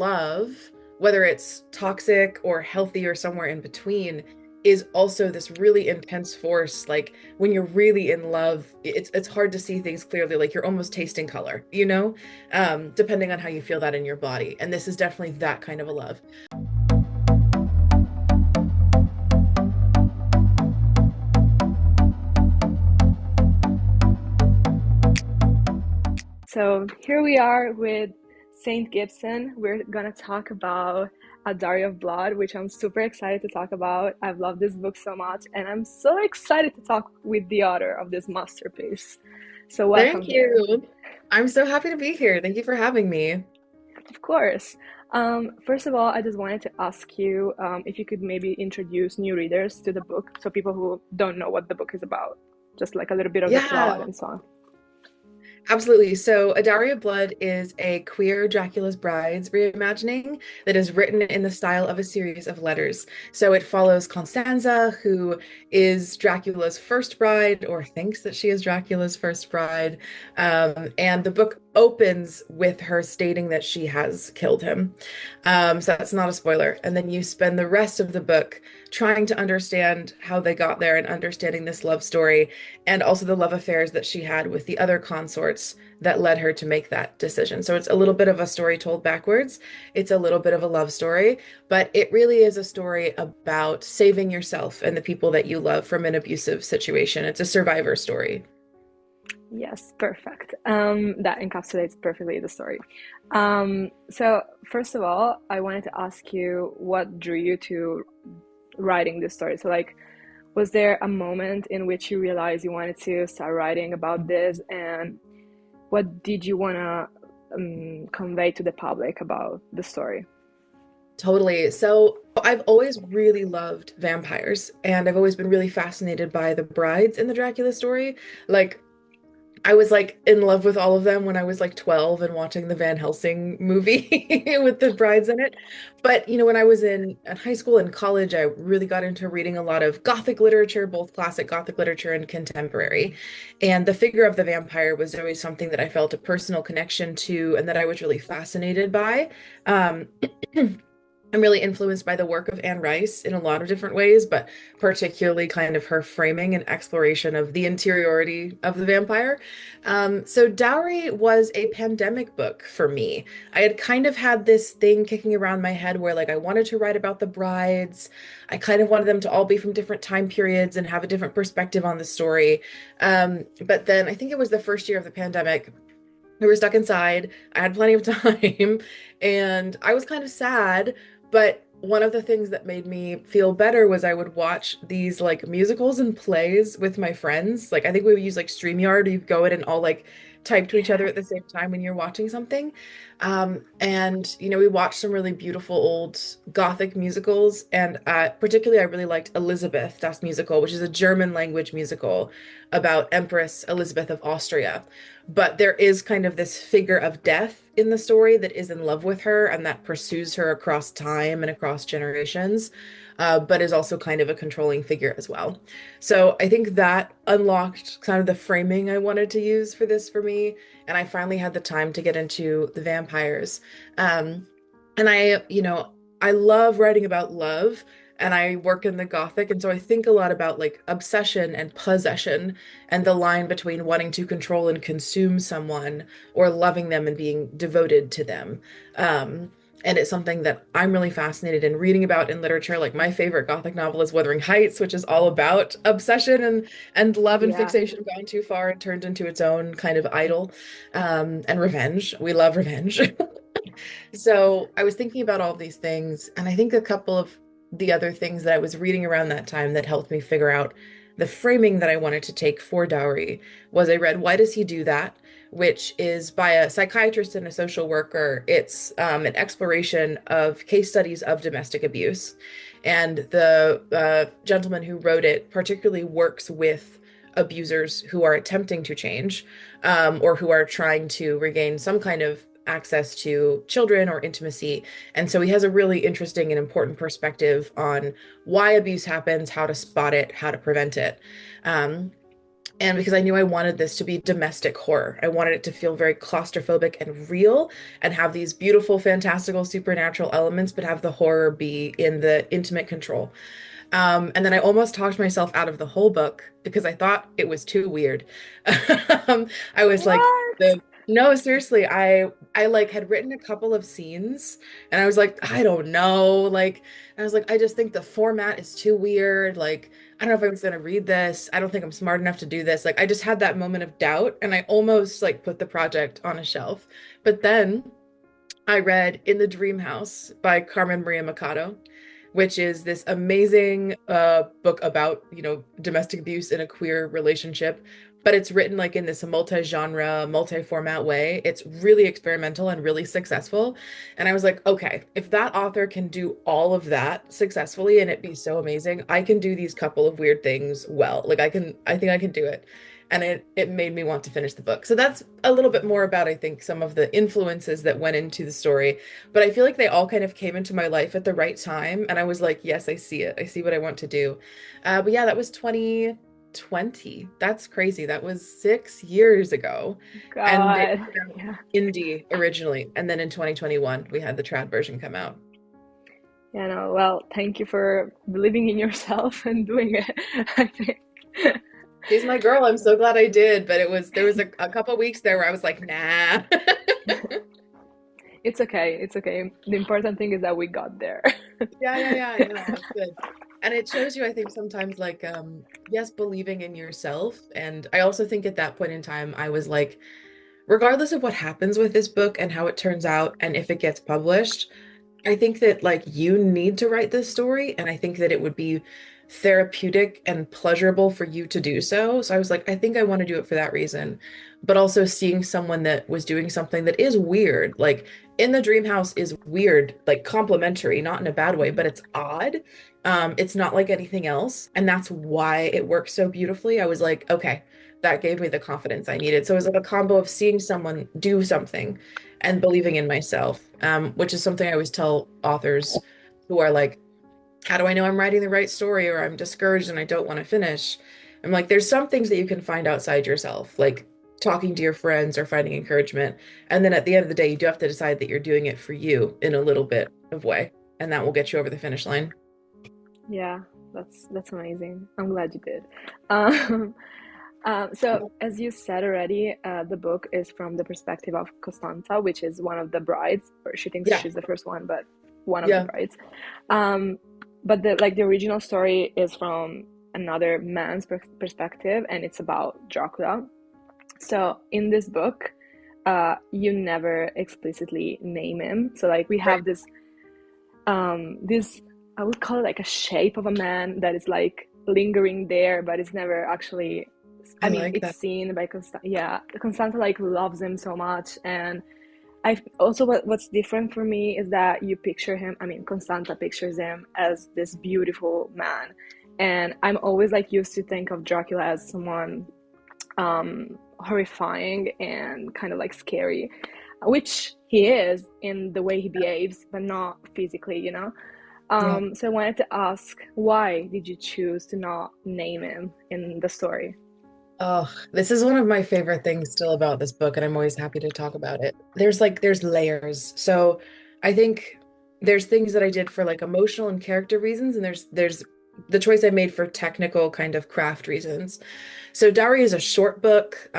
love, whether it's toxic or healthy or somewhere in between, is also this really intense force. Like when you're really in love, it's hard to see things clearly. Like you're almost tasting color, depending on how you feel that in your body. And this is definitely that kind of a love. So here we are with Saint Gibson. We're gonna talk about A Dowry of Blood, which I'm super excited to talk about. I've loved this book so much, and I'm so excited to talk with the author of this masterpiece. So welcome Thank here. you. I'm so happy to be here. Thank you for having me. Of course. First of all, I just wanted to ask you if you could maybe introduce new readers to the book, so people who don't know what the book is about, just like a little bit of the Yeah. plot and so on. Absolutely. So, A Dowry of Blood is a queer Dracula's Brides reimagining that is written in the style of a series of letters. So, it follows Constanza, who is Dracula's first bride or thinks that she is Dracula's first bride. And the book opens with her stating that she has killed him. So, that's not a spoiler. And then you spend the rest of the book trying to understand how they got there and understanding this love story and also the love affairs that she had with the other consorts that led her to make that decision. So it's a little bit of a story told backwards. It's a little bit of a love story, but it really is a story about saving yourself and the people that you love from an abusive situation. It's a survivor story. Yes, perfect. That encapsulates perfectly the story. So, first of all, I wanted to ask you what drew you to writing this story. So, like, was there a moment in which you realized you wanted to start writing about this, and what did you want to convey to the public about the story? Totally. So I've always really loved vampires, and I've always been really fascinated by the brides in the Dracula story. Like, I was like in love with all of them when I was like 12 and watching the Van Helsing movie with the brides in it. But when I was in high school and college, I really got into reading a lot of Gothic literature, both classic Gothic literature and contemporary. And the figure of the vampire was always something that I felt a personal connection to and that I was really fascinated by. Um, I'm really influenced by the work of Anne Rice in a lot of different ways, but particularly kind of her framing and exploration of the interiority of the vampire. So Dowry was a pandemic book for me. I had kind of had this thing kicking around my head where like I wanted to write about the brides. I kind of wanted them to all be from different time periods and have a different perspective on the story. But then I think it was the first year of the pandemic. We were stuck inside. I had plenty of time and I was kind of sad, but one of the things that made me feel better was I would watch these like musicals and plays with my friends. Like I think we would use like StreamYard, you go in and all like type to each other at the same time when you're watching something. And we watched some really beautiful old Gothic musicals, and particularly I really liked Elizabeth, Das Musical, which is a German language musical about Empress Elizabeth of Austria. But there is kind of this figure of death in the story that is in love with her and that pursues her across time and across generations, but is also kind of a controlling figure as well. So I think that unlocked kind of the framing I wanted to use for this for me. And I finally had the time to get into the vampires. And I love writing about love. And I work in the Gothic, and so I think a lot about like obsession and possession and the line between wanting to control and consume someone or loving them and being devoted to them. And it's something that I'm really fascinated in reading about in literature. Like my favorite Gothic novel is Wuthering Heights, which is all about obsession and love and Yeah. fixation gone too far and turned into its own kind of idol. And revenge. We love revenge. So I was thinking about all of these things, and I think a couple of the other things that I was reading around that time that helped me figure out the framing that I wanted to take for Dowry was I read Why Does He Do That? Which is by a psychiatrist and a social worker. It's an exploration of case studies of domestic abuse. And the gentleman who wrote it particularly works with abusers who are attempting to change, or who are trying to regain some kind of access to children or intimacy. And so he has a really interesting and important perspective on why abuse happens, how to spot it, how to prevent it. Um, And because I knew I wanted this to be domestic horror, I wanted it to feel very claustrophobic and real and have these beautiful, fantastical, supernatural elements, but have the horror be in the intimate control. And then I almost talked myself out of the whole book because I thought it was too weird. I was like, What? no, seriously, I like had written a couple of scenes and I was like, I don't know. Like, I was like, I just think the format is too weird. Like, I don't know if I was gonna read this. I don't think I'm smart enough to do this. Like, I just had that moment of doubt and I almost like put the project on a shelf. But then I read In the Dream House by Carmen Maria Machado, which is this amazing book about, domestic abuse in a queer relationship. But it's written like in this multi-genre, multi-format way. It's really experimental and really successful. And I was like, okay, if that author can do all of that successfully and it be so amazing, I can do these couple of weird things well. Like I think I can do it. And it made me want to finish the book. So that's a little bit more about, I think, some of the influences that went into the story. But I feel like they all kind of came into my life at the right time. And I was like, yes, I see it. I see what I want to do. But yeah, that was 2020. That's crazy. That was 6 years ago. And it God. came out Yeah. indie originally. And then in 2021, we had the trad version come out. Yeah, no, well, thank you for believing in yourself and doing it. I think. She's my girl. I'm so glad I did. But there was a couple weeks there where I was like, nah. It's okay. It's okay. The important thing is that we got there. Yeah. I know. It's good. And it shows you, I think, sometimes like, yes, believing in yourself. And I also think at that point in time, I was like, regardless of what happens with this book and how it turns out and if it gets published, I think that like you need to write this story, and I think that it would be therapeutic and pleasurable for you to do so. So I was like, I think I want to do it for that reason. But also seeing someone that was doing something that is weird, like In the Dream House is weird, like complimentary, not in a bad way, but it's odd. It's not like anything else, and that's why it works so beautifully. I was like, okay, that gave me the confidence I needed. So it was like a combo of seeing someone do something and believing in myself, which is something I always tell authors who are like, how do I know I'm writing the right story or I'm discouraged and I don't want to finish? I'm like, there's some things that you can find outside yourself, like talking to your friends or finding encouragement. And then at the end of the day, you do have to decide that you're doing it for you in a little bit of way, and that will get you over the finish line. Yeah, that's amazing. I'm glad you did. Um, so as you said already, the book is from the perspective of Costanza, which is one of the brides, or she thinks Yeah, she's the first one, but one of the yeah, brides. Um, but the original story is from another man's perspective, and it's about Dracula. So in this book, you never explicitly name him. So like we right. have this I would call it like a shape of a man that is like lingering there, but it's never actually. I I mean, like it's that. seen by Constanta. Yeah, Constanta like loves him so much, and I also what's different for me is that you picture him. I mean, Constanta pictures him as this beautiful man, and I'm always like used to think of Dracula as someone horrifying and kind of like scary, which he is in the way he behaves, but not physically, you know? Yeah. So I wanted to ask, why did you choose to not name him in the story? Oh, this is one of my favorite things still about this book, and I'm always happy to talk about it. There's layers. So I think there's things that I did for like emotional and character reasons, and there's the choice I made for technical kind of craft reasons. So Dowry is a short book.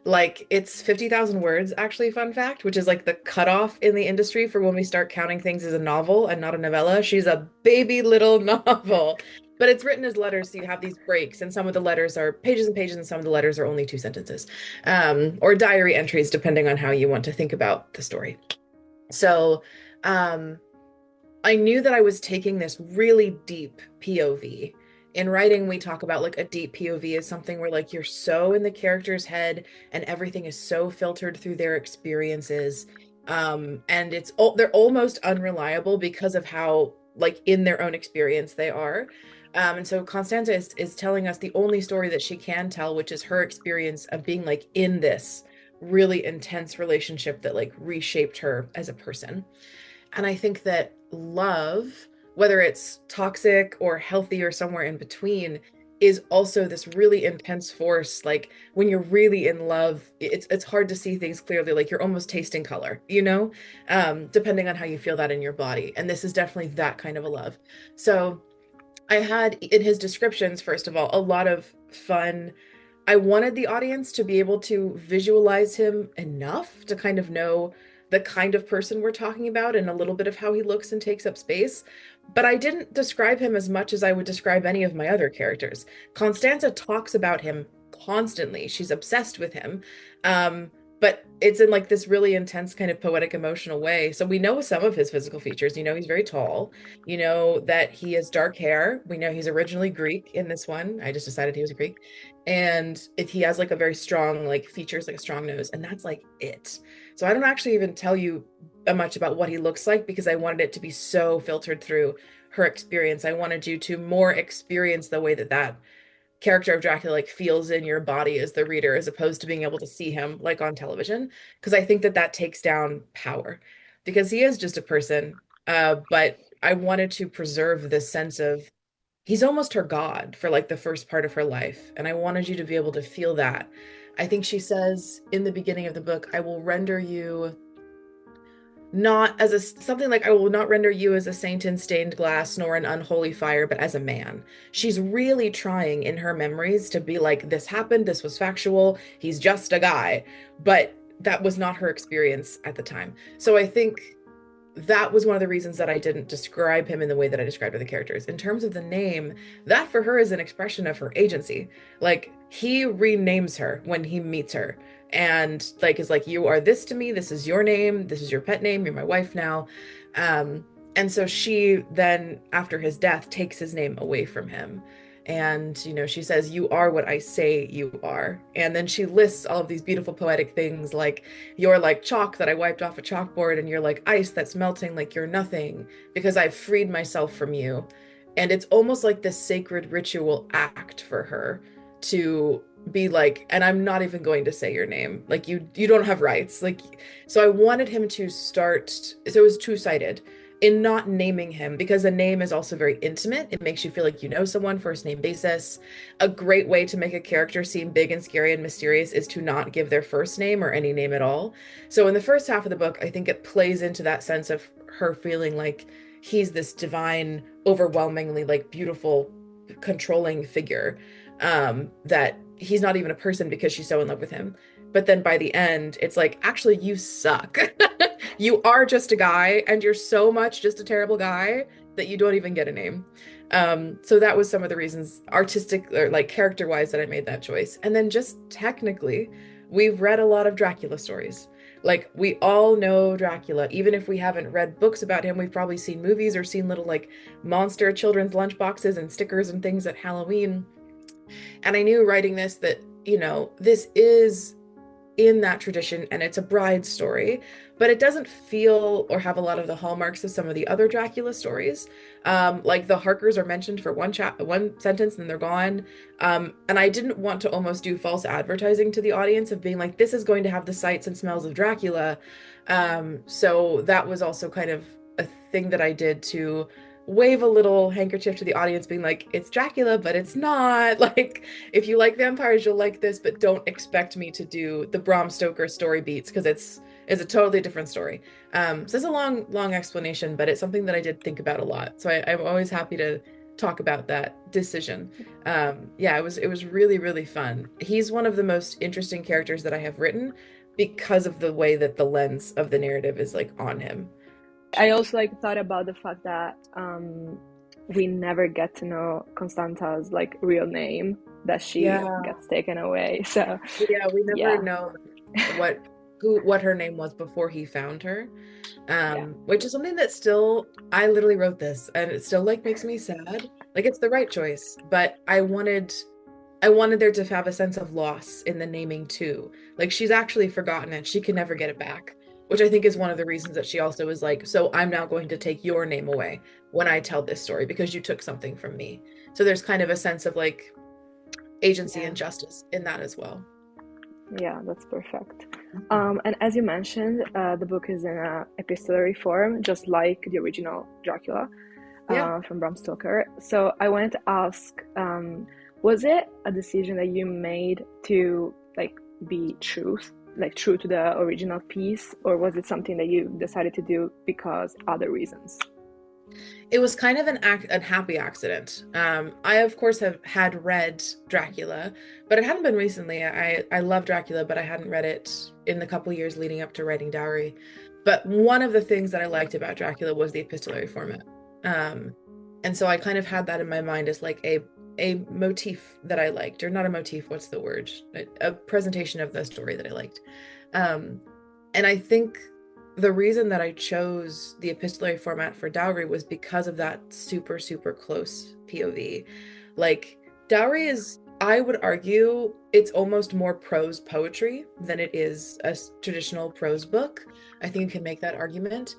Like it's 50,000 words, actually, fun fact, which is like the cutoff in the industry for when we start counting things as a novel and not a novella. She's a baby little novel. But it's written as letters, so you have these breaks, and some of the letters are pages and pages, and some of the letters are only two sentences, or diary entries, depending on how you want to think about the story. So, um, I knew that I was taking this really deep POV. In writing, we talk about like a deep POV is something where like you're so in the character's head and everything is so filtered through their experiences. And they're almost unreliable because of how like in their own experience they are. And so Constanza is telling us the only story that she can tell, which is her experience of being like in this really intense relationship that like reshaped her as a person. And I think that love, whether it's toxic or healthy or somewhere in between, is also this really intense force. Like when you're really in love, it's hard to see things clearly. Like you're almost tasting color, depending on how you feel that in your body. And this is definitely that kind of a love. So I had in his descriptions, first of all, a lot of fun. I wanted the audience to be able to visualize him enough to kind of know the kind of person we're talking about and a little bit of how he looks and takes up space. But I didn't describe him as much as I would describe any of my other characters. Constanza talks about him constantly. She's obsessed with him. But it's in like this really intense kind of poetic emotional way. So we know some of his physical features. He's very tall. You know that he has dark hair. We know he's originally Greek in this one. I just decided he was Greek. And if he has like a very strong like features, like a strong nose, and that's like it. So I don't actually even tell you much about what he looks like because I wanted it to be so filtered through her experience. I wanted you to more experience the way that that character of Dracula like feels in your body as the reader, as opposed to being able to see him like on television. Because I think that that takes down power, because he is just a person. But I wanted to preserve this sense of he's almost her god for like the first part of her life, and I wanted you to be able to feel that. I think she says in the beginning of the book, I will render you not as a something like I will not render you as a saint in stained glass nor an unholy fire, but as a man. She's really trying in her memories to be like, this happened, this was factual, he's just a guy. But that was not her experience at the time. So I think that was one of the reasons that I didn't describe him in the way that I described other characters. In terms of the name, that for her is an expression of her agency. Like he renames her when he meets her and like is like, you are this to me, this is your name, this is your pet name, you're my wife now. And so she then, after his death, takes his name away from him. And, she says, you are what I say you are. And then she lists all of these beautiful poetic things like, you're like chalk that I wiped off a chalkboard, and you're like ice that's melting like you're nothing because I've freed myself from you. And it's almost like this sacred ritual act for her to be like, and I'm not even going to say your name. Like you don't have rights. Like so I wanted him to start, so it was two-sided in not naming him, because a name is also very intimate. It makes you feel like you know someone first name basis. A great way to make a character seem big and scary and mysterious is to not give their first name or any name at all. So in the first half of the book, I think it plays into that sense of her feeling like he's this divine, overwhelmingly like beautiful, controlling figure, that he's not even a person because she's so in love with him. But then by the end, it's like, actually, you suck. You are just a guy, and you're so much just a terrible guy that you don't even get a name. So that was some of the reasons, artistic or like character wise, that I made that choice. And then just technically, we've read a lot of Dracula stories. Like we all know Dracula, even if we haven't read books about him, we've probably seen movies or seen little like monster children's lunchboxes and stickers and things at Halloween. And I knew writing this that, this is in that tradition and it's a bride story, but it doesn't feel or have a lot of the hallmarks of some of the other Dracula stories. Like the Harkers are mentioned for one sentence, and then they're gone. And I didn't want to almost do false advertising to the audience of being like, this is going to have the sights and smells of Dracula. So that was also kind of a thing that I did to wave a little handkerchief to the audience being like, it's Dracula, but it's not. Like, if you like vampires, you'll like this, but don't expect me to do the Bram Stoker story beats because it's a totally different story. So it's a long explanation, but it's something that I did think about a lot. So I'm always happy to talk about that decision. Yeah, it was really, really fun. He's one of the most interesting characters that I have written because of the way that the lens of the narrative is like on him. I also like thought about the fact that we never get to know Constanta's like real name, that she Yeah. gets taken away. So Yeah, we never yeah, know what what her name was before he found her. yeah, Which is something that still, I literally wrote this and it still like makes me sad. Like it's the right choice, but I wanted there to have a sense of loss in the naming too. Like she's actually forgotten it. She can never get it back, which I think is one of the reasons that she also is like, so I'm now going to take your name away when I tell this story because you took something from me. So there's kind of a sense of like agency yeah, and justice in that as well. yeah, that's perfect. And as you mentioned, the book is in a epistolary form, just like the original Dracula Yeah. from Bram Stoker. So I wanted to ask, Was it a decision that you made to like be true to the original piece, or was it something that you decided to do because other reasons? It was kind of a happy accident. I of course have had read Dracula, but it hadn't been recently. I love Dracula, but I hadn't read it in the couple years leading up to writing Dowry. But one of the things that I liked about Dracula was the epistolary format. Um, and so I kind of had that in my mind as like a motif that I liked, or not a motif, what's the word? A presentation of the story that I liked. Um, and I think the reason that I chose the epistolary format for Dowry was because of that super, super close POV. Like, Dowry is, I would argue, it's almost more prose poetry than it is a traditional prose book. I think you can make that argument.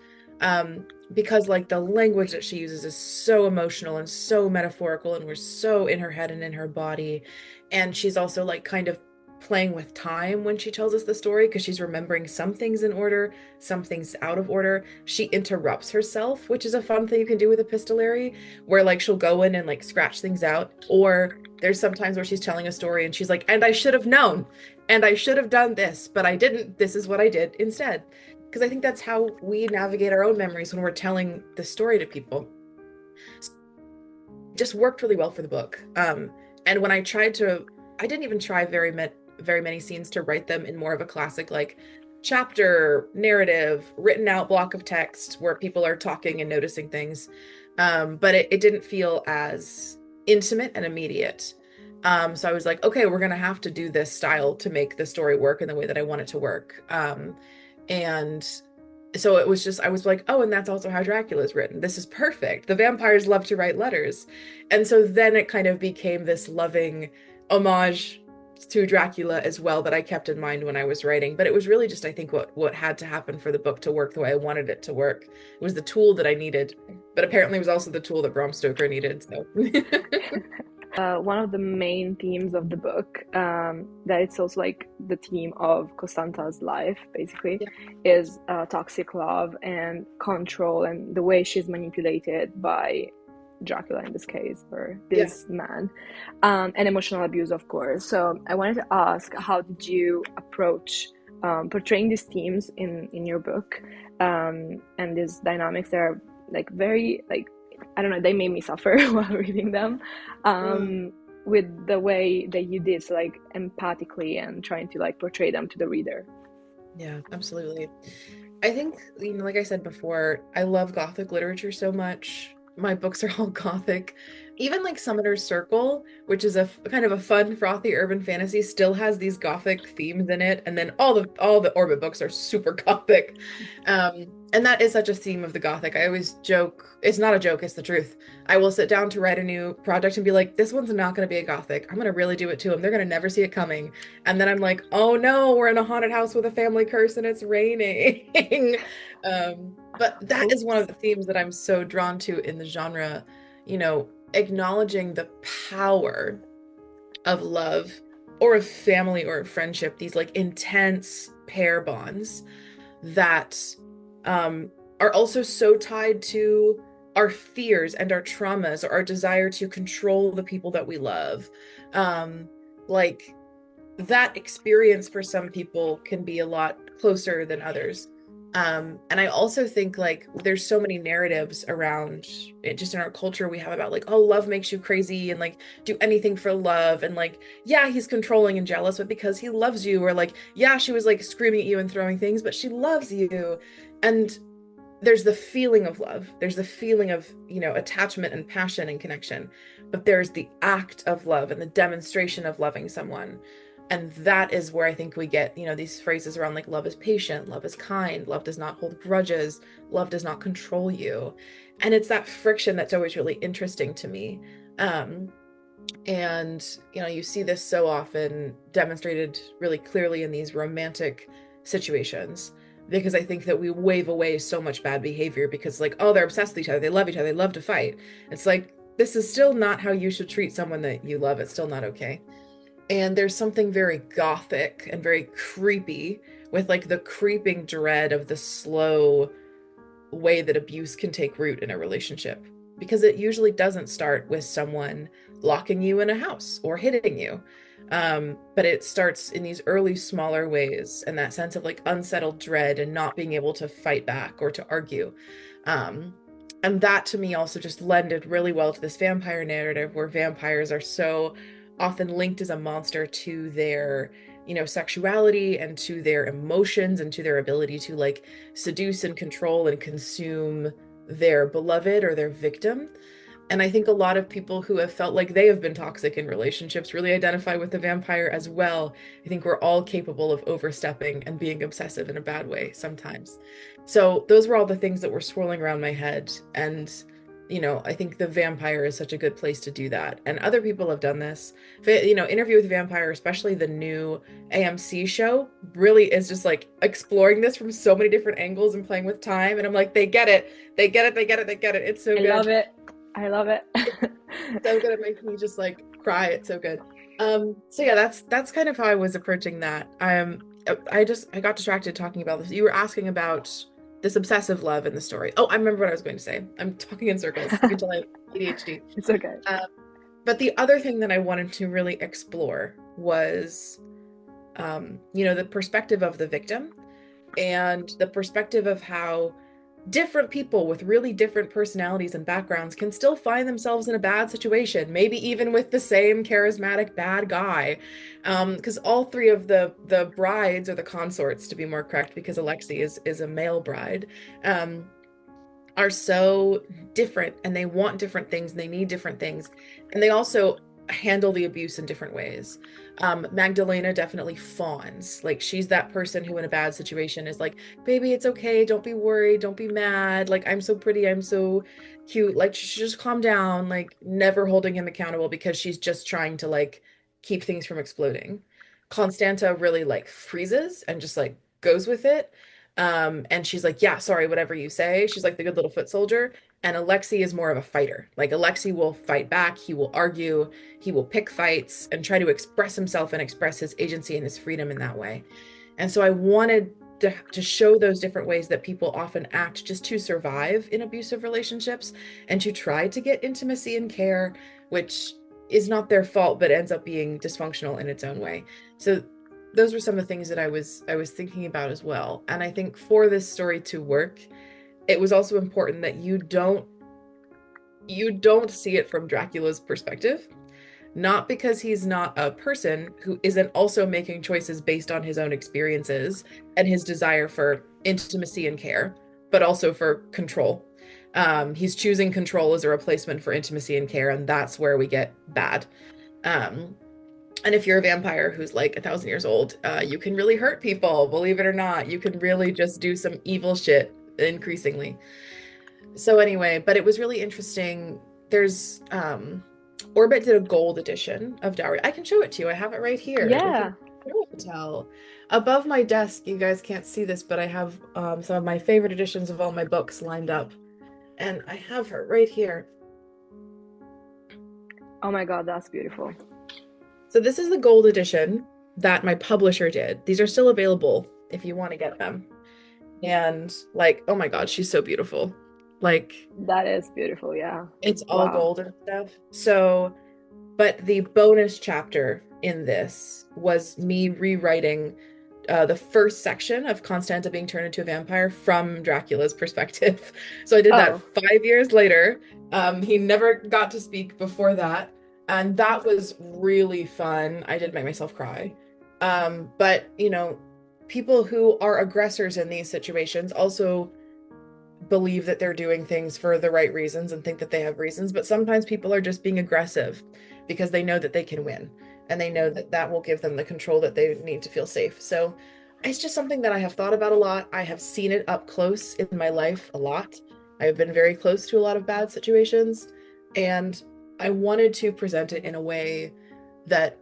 Because like the language that she uses is so emotional and so metaphorical, and we're so in her head and in her body. And she's also like kind of playing with time when she tells us the story because she's remembering some things in order, some things out of order. She interrupts herself, which is a fun thing you can do with epistolary, where like she'll go in and like scratch things out. Or there's sometimes where she's telling a story and she's like, and I should have known, and I should have done this, but I didn't. This is what I did instead. Because I think that's how we navigate our own memories when we're telling the story to people. It just worked really well for the book. And when I tried to, I didn't even try very many scenes to write them in more of a classic like chapter narrative written out block of text where people are talking and noticing things. But it didn't feel as intimate and immediate. So I was like, okay, we're gonna have to do this style to make the story work in the way that I want it to work. And so it was just, I was like, oh, and that's also how Dracula is written. This is perfect. The vampires love to write letters. And so then it kind of became this loving homage to Dracula as well that I kept in mind when I was writing. But it was really just, I think, what had to happen for the book to work the way I wanted it to work. It was the tool that I needed, but apparently it was also the tool that Bram Stoker needed. So One of the main themes of the book, that it's also like the theme of Costanza's life, basically, yeah, is toxic love and control and the way she's manipulated by Dracula in this case, or yeah. this man, and emotional abuse, of course. So I wanted to ask, how did you approach portraying these themes in your book, and these dynamics that are like very like I don't know, they made me suffer while reading them, Mm. um, with the way that you did, so like empathically and trying to like portray them to the reader. Yeah, absolutely. I think, like I said before, I love Gothic literature so much. My books are all Gothic. Even like Summoner's Circle, which is a kind of a fun, frothy urban fantasy, still has these Gothic themes in it. And then all the Orbit books are super Gothic. And that is such a theme of the Gothic. I always joke, it's not a joke, it's the truth. I will sit down to write a new project and be like, this one's not going to be a Gothic. I'm going to really do it to them. They're going to never see it coming. And then I'm like, oh no, we're in a haunted house with a family curse and it's raining. But that is one Oops. of the themes that I'm so drawn to in the genre, you know, acknowledging the power of love or of family or of friendship, these like intense pair bonds that are also so tied to our fears and our traumas or our desire to control the people that we love. Like that experience for some people can be a lot closer than others. And I also think like there's so many narratives around it just in our culture we have about like, oh, love makes you crazy and like do anything for love. And like, yeah, he's controlling and jealous, but because he loves you, or like, yeah, she was like screaming at you and throwing things, but she loves you. And there's the feeling of love. There's the feeling of, attachment and passion and connection. But there's the act of love and the demonstration of loving someone. And that is where I think we get, these phrases around like love is patient, love is kind, love does not hold grudges, love does not control you. And it's that friction that's always really interesting to me. Um, and, you see this so often demonstrated really clearly in these romantic situations, because I think that we wave away so much bad behavior because, like, oh, they're obsessed with each other, they love each other, they love to fight. It's like, this is still not how you should treat someone that you love. It's still not okay. And there's something very gothic and very creepy with like the creeping dread of the slow way that abuse can take root in a relationship because it usually doesn't start with someone locking you in a house or hitting you. But it starts in these early, smaller ways, and that sense of like unsettled dread and not being able to fight back or to argue. Um, and that to me also just lended really well to this vampire narrative where vampires are so often linked as a monster to their, sexuality and to their emotions and to their ability to like seduce and control and consume their beloved or their victim. And I think a lot of people who have felt like they have been toxic in relationships really identify with the vampire as well. I think we're all capable of overstepping and being obsessive in a bad way sometimes. So those were all the things that were swirling around my head. And, I think the vampire is such a good place to do that. And other people have done this. Interview with the Vampire, especially the new AMC show, really is just like exploring this from so many different angles and playing with time. And I'm like, they get it. They get it. They get it. They get it. It's so I love good. it. I love it. So good. It makes me just like cry. It's so good. So yeah, that's kind of how I was approaching that. I got distracted talking about this. You were asking about this obsessive love in the story. Oh, I remember what I was going to say. I'm talking in circles. You can tell I have ADHD. It's okay. But the other thing that I wanted to really explore was, the perspective of the victim and the perspective of how different people with really different personalities and backgrounds can still find themselves in a bad situation, maybe even with the same charismatic bad guy. Because all three of the brides, or the consorts to be more correct, because Alexei is a male bride, are so different, and they want different things and they need different things, and they also handle the abuse in different ways. Magdalena definitely fawns. Like, she's that person who in a bad situation is like, baby, it's okay, don't be worried, don't be mad, like, I'm so pretty, I'm so cute, like, just calm down, like, never holding him accountable because she's just trying to like keep things from exploding. Constanta really like freezes and just like goes with it. And she's like, yeah, sorry, whatever you say. She's like the good little foot soldier. And Alexei is more of a fighter. Like, Alexei will fight back, he will argue, he will pick fights and try to express himself and express his agency and his freedom in that way. And so I wanted to show those different ways that people often act just to survive in abusive relationships and to try to get intimacy and care, which is not their fault, but ends up being dysfunctional in its own way. So those were some of the things that I was thinking about as well. And I think for this story to work, it was also important that you don't see it from Dracula's perspective, not because he's not a person who isn't also making choices based on his own experiences and his desire for intimacy and care, but also for control. He's choosing control as a replacement for intimacy and care, and that's where we get bad. Um, and if you're a vampire who's like 1,000 years old, you can really hurt people, believe it or not. You can really just do some evil shit increasingly. So anyway, but it was really interesting. There's Orbit did a gold edition of Dowry. I can show it to you. I have it right here. We can Yeah. tell. Above my desk, you guys can't see this, but I have some of my favorite editions of all my books lined up. And I have her right here. Oh my God, that's beautiful. So this is the gold edition that my publisher did. These are still available if you want to get them. And like, oh my God, she's so beautiful. Like, That is beautiful, yeah. it's all Wow. gold and stuff. So, but the bonus chapter in this was me rewriting the first section of Constanta being turned into a vampire from Dracula's perspective. So I did that Oh, 5 years later. He never got to speak before that. And that was really fun. I did make myself cry. But, people who are aggressors in these situations also believe that they're doing things for the right reasons and think that they have reasons, but sometimes people are just being aggressive because they know that they can win and they know that that will give them the control that they need to feel safe. So it's just something that I have thought about a lot. I have seen it up close in my life a lot. I have been very close to a lot of bad situations, and I wanted to present it in a way that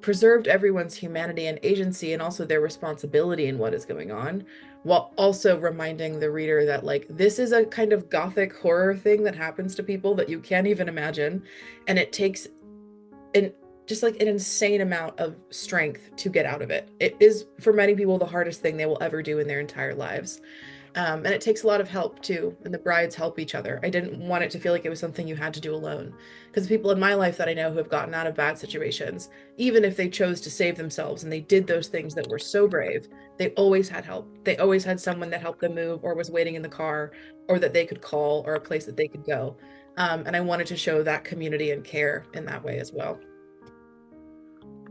preserved everyone's humanity and agency and also their responsibility in what is going on, while also reminding the reader that like this is a kind of gothic horror thing that happens to people that you can't even imagine, and it takes an just like an insane amount of strength to get out of it. It is for many people the hardest thing they will ever do in their entire lives. And it takes a lot of help too, and the brides help each other. I didn't want it to feel like it was something you had to do alone. Because people in my life that I know who have gotten out of bad situations, even if they chose to save themselves and they did those things that were so brave, they always had help. They always had someone that helped them move or was waiting in the car or that they could call or a place that they could go. And I wanted to show that community and care in that way as well.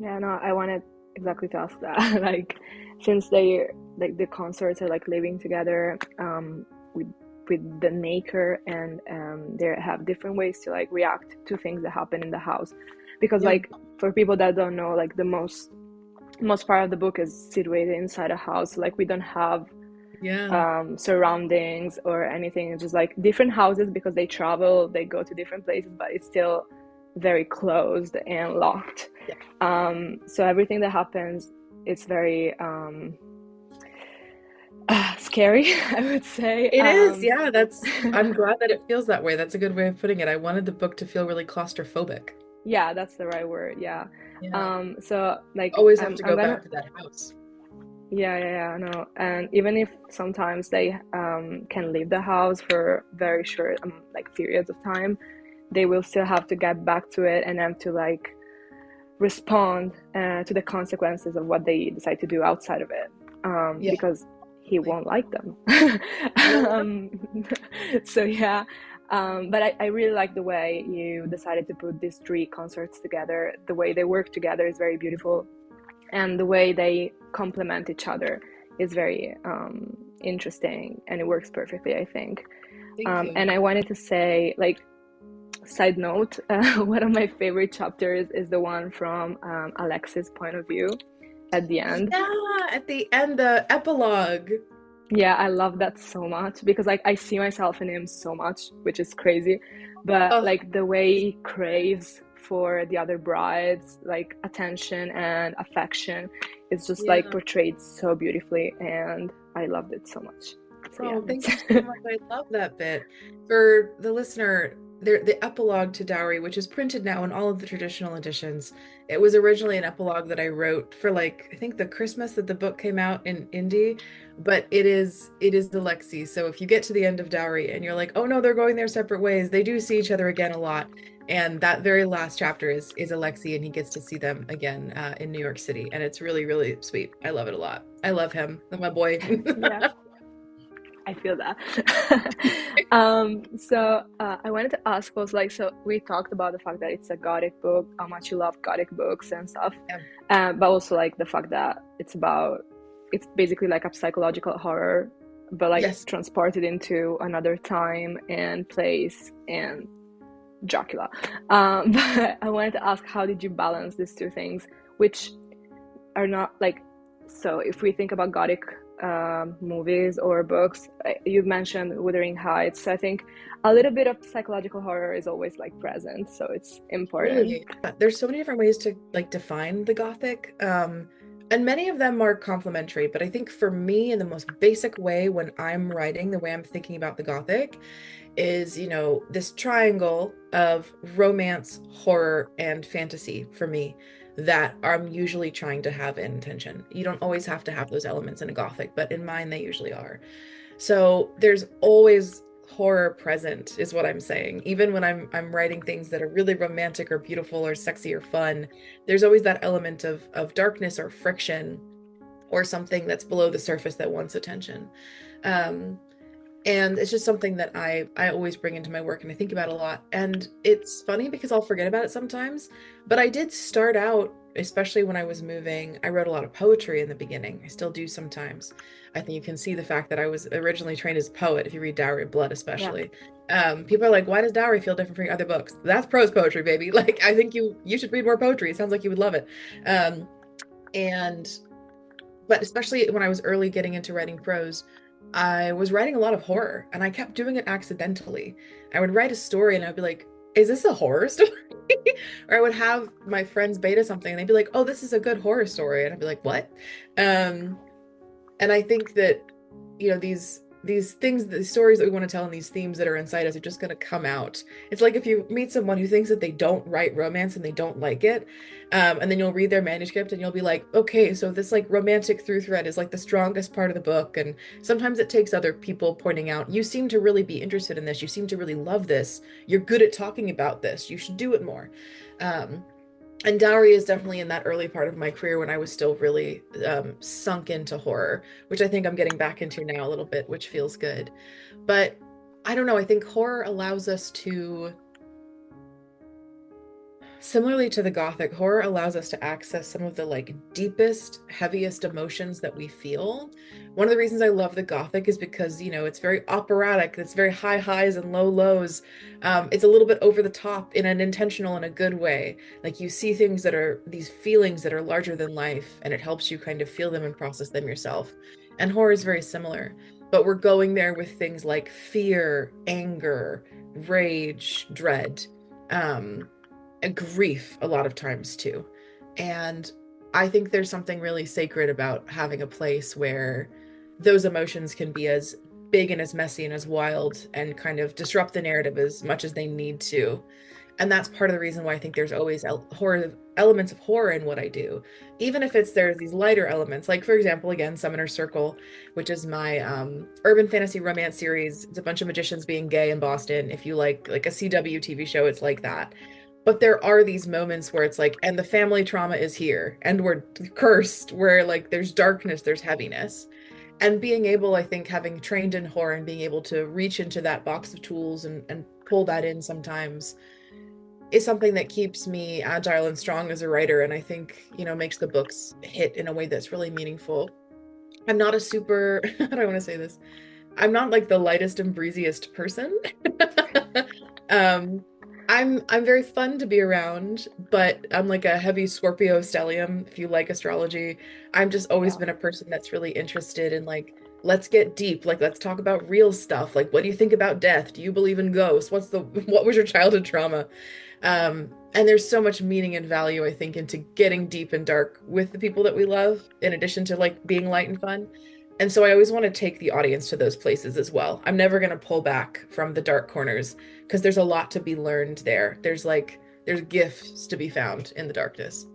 Yeah, no, I wanted exactly to ask that. Like, since they like the consorts are like living together, with the maker, and they have different ways to like react to things that happen in the house. Because Yeah. like for people that don't know, like the most part of the book is situated inside a house. Like we don't have Yeah. surroundings or anything. It's just like different houses because they travel, they go to different places, but it's still very closed and locked. Yeah. So everything that happens, it's very scary, I would say. It is. Yeah, I'm glad that it feels that way. That's a good way of putting it. I wanted the book to feel really claustrophobic. Yeah, that's the right word. Yeah. Yeah. So like Always have to I'm go gonna back to that house. yeah, no. And even if sometimes they can leave the house for very short like periods of time, they will still have to get back to it and have to like respond to the consequences of what they decide to do outside of it, Yeah. because he won't like them. Yeah. um, so yeah, but I really like the way you decided to put these three concerts together. The way they work together is very beautiful, and the way they complement each other is very interesting, and it works perfectly, I think. Thank you. And I wanted to say, like, side note, one of my favorite chapters is the one from Alexis' point of view at the end. Yeah, at the end, the epilogue. Yeah, I love that so much because like I see myself in him so much, which is crazy. But Oh, like the way he craves for the other brides, like attention and affection, is just like yeah. portrayed so beautifully, and I loved it so much. So yeah, Oh, thank you so that's much. I love that bit. For the listener, the epilogue to Dowry, which is printed now in all of the traditional editions, it was originally an epilogue that I wrote for like I think the Christmas that the book came out in Indy, but it is the Lexi. So if you get to the end of Dowry and you're like, oh no, they're going their separate ways, they do see each other again a lot. And that very last chapter is Alexi, and he gets to see them again in New York City, and it's really really sweet. I love it a lot. I love him, my boy. yeah. I feel that. So I wanted to ask was like, so we talked about the fact that it's a Gothic book, how much you love Gothic books and stuff, Yeah. but also like the fact that it's basically like a psychological horror, but like Yes. transported into another time and place and Dracula. But I wanted to ask, how did you balance these two things, which are not like, so if we think about Gothic movies or books, you mentioned Wuthering Heights, so I think a little bit of psychological horror is always like present, so it's important. Totally. There's so many different ways to like define the Gothic. And many of them are complementary, but I think for me, in the most basic way, when I'm writing, the way I'm thinking about the Gothic is, this triangle of romance, horror, and fantasy for me that I'm usually trying to have in tension. You don't always have to have those elements in a Gothic, but in mine, they usually are. So there's always horror present, is what I'm saying. Even when I'm writing things that are really romantic or beautiful or sexy or fun, there's always that element of darkness or friction or something that's below the surface that wants attention. Um, and it's just something that I always bring into my work and I think about a lot. And it's funny because I'll forget about it sometimes, but I did start out, especially when I was moving, I wrote a lot of poetry in the beginning. I still do sometimes. I think you can see the fact that I was originally trained as a poet if you read Dowry of Blood, Yeah. especially. People are like, why does Dowry feel different from your other books? That's prose poetry, baby. Like I think you should read more poetry. It sounds like you would love it. Um, and but especially when I was early getting into writing prose, I was writing a lot of horror and I kept doing it accidentally. I would write a story and I'd be like, is this a horror story? Or I would have my friends beta something and they'd be like, oh, this is a good horror story. And I'd be like, what? Um, and I think that, these these things, the stories that we want to tell and these themes that are inside us are just going to come out. It's like if you meet someone who thinks that they don't write romance and they don't like it, and then you'll read their manuscript and you'll be like, okay, so this like romantic through thread is like the strongest part of the book. And sometimes it takes other people pointing out, you seem to really be interested in this. You seem to really love this. You're good at talking about this. You should do it more. Um, and Dowry is definitely in that early part of my career when I was still really sunk into horror, which I think I'm getting back into now a little bit, which feels good. But I don't know, I think horror allows us to, similarly to the Gothic, horror allows us to access some of the like deepest, heaviest emotions that we feel. One of the reasons I love the Gothic is because, it's very operatic, it's very high highs and low lows. It's a little bit over the top in an intentional and a good way. Like you see things that are these feelings that are larger than life, and it helps you kind of feel them and process them yourself. And horror is very similar, but we're going there with things like fear, anger, rage, dread. Um, and grief a lot of times too. And I think there's something really sacred about having a place where those emotions can be as big and as messy and as wild and kind of disrupt the narrative as much as they need to. And that's part of the reason why I think there's always horror elements of horror in what I do, even if there's these lighter elements, like for example, again, Summoner's Circle, which is my urban fantasy romance series. It's a bunch of magicians being gay in Boston. If you like a CW TV show, it's like that. But there are these moments where it's like, and the family trauma is here, and we're cursed, where like there's darkness, there's heaviness. And being able, I think, having trained in horror and being able to reach into that box of tools and pull that in sometimes is something that keeps me agile and strong as a writer. And I think, makes the books hit in a way that's really meaningful. I'm not a super, how do I want to say this? I'm not like the lightest and breeziest person. um, I'm very fun to be around, but I'm like a heavy Scorpio stellium, if you like astrology. I'm just always Yeah. been a person that's really interested in like, let's get deep, like let's talk about real stuff. Like, what do you think about death? Do you believe in ghosts? What was your childhood trauma? And there's so much meaning and value, I think, into getting deep and dark with the people that we love, in addition to like being light and fun. And so I always want to take the audience to those places as well. I'm never going to pull back from the dark corners because there's a lot to be learned there. There's gifts to be found in the darkness.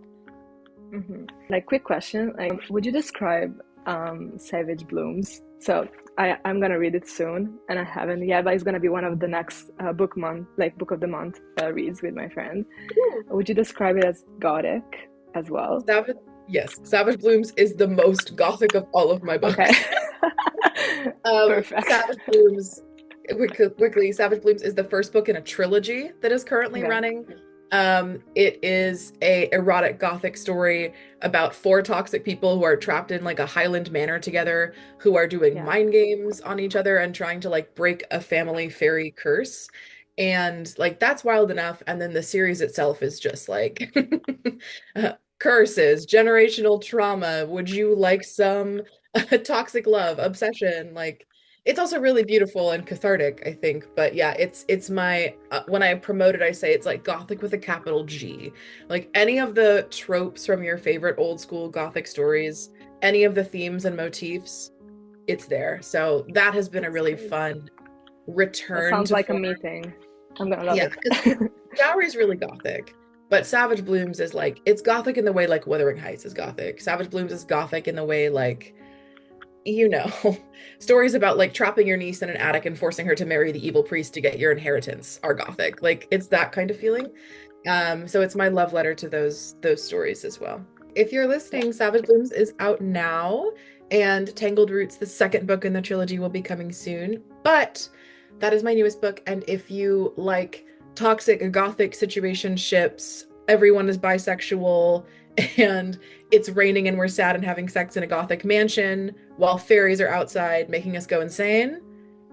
Like, quick question, like, would you describe Savage Blooms? So I'm gonna read it soon, and I haven't yet, but it's gonna be one of the next book of the month reads with my friend. Ooh. Would you describe it as gothic as well? Savage, yes, Savage Blooms is the most gothic of all of my Okay. books. Perfect. Savage Blooms, quickly, Savage Blooms is the first book in a trilogy that is currently Okay. running. It is a erotic gothic story about four toxic people who are trapped in like a Highland manor together, who are doing Yeah. mind games on each other and trying to like break a family fairy curse. And like that's wild enough. And then the series itself is just like curses, generational trauma. Would you like some toxic love, obsession? Like it's also really beautiful and cathartic, I think. But yeah, it's my when I promote it, I say it's like gothic with a capital G. Like any of the tropes from your favorite old school gothic stories, any of the themes and motifs, it's there. So that has been a That's really great. fun That return sounds to like a form. meeting. I'm gonna love Yeah, it. because Dowry is really gothic, but Savage Blooms is like it's gothic in the way like Wuthering Heights is gothic. Savage Blooms is gothic in the way like you know, stories about like trapping your niece in an attic and forcing her to marry the evil priest to get your inheritance are gothic. Like it's that kind of feeling. So it's my love letter to those stories as well. If you're Yeah. listening, Savage Blooms is out now, and Tangled Roots, the second book in the trilogy, will be coming soon. But that is my newest book, and if you like toxic gothic situationships, everyone is bisexual, and it's raining and we're sad and having sex in a gothic mansion while fairies are outside making us go insane,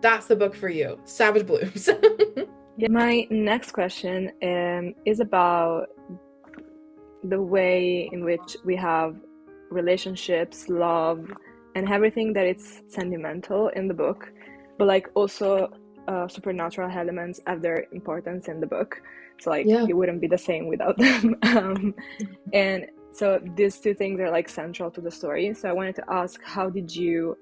that's the book for you. Savage Blooms. Yeah. My next question is about the way in which we have relationships, love, and everything that it's sentimental in the book, but like also supernatural elements have their importance in the book. So like Yeah. it wouldn't be the same without them. And so these two things are like central to the story. So I wanted to ask, how did you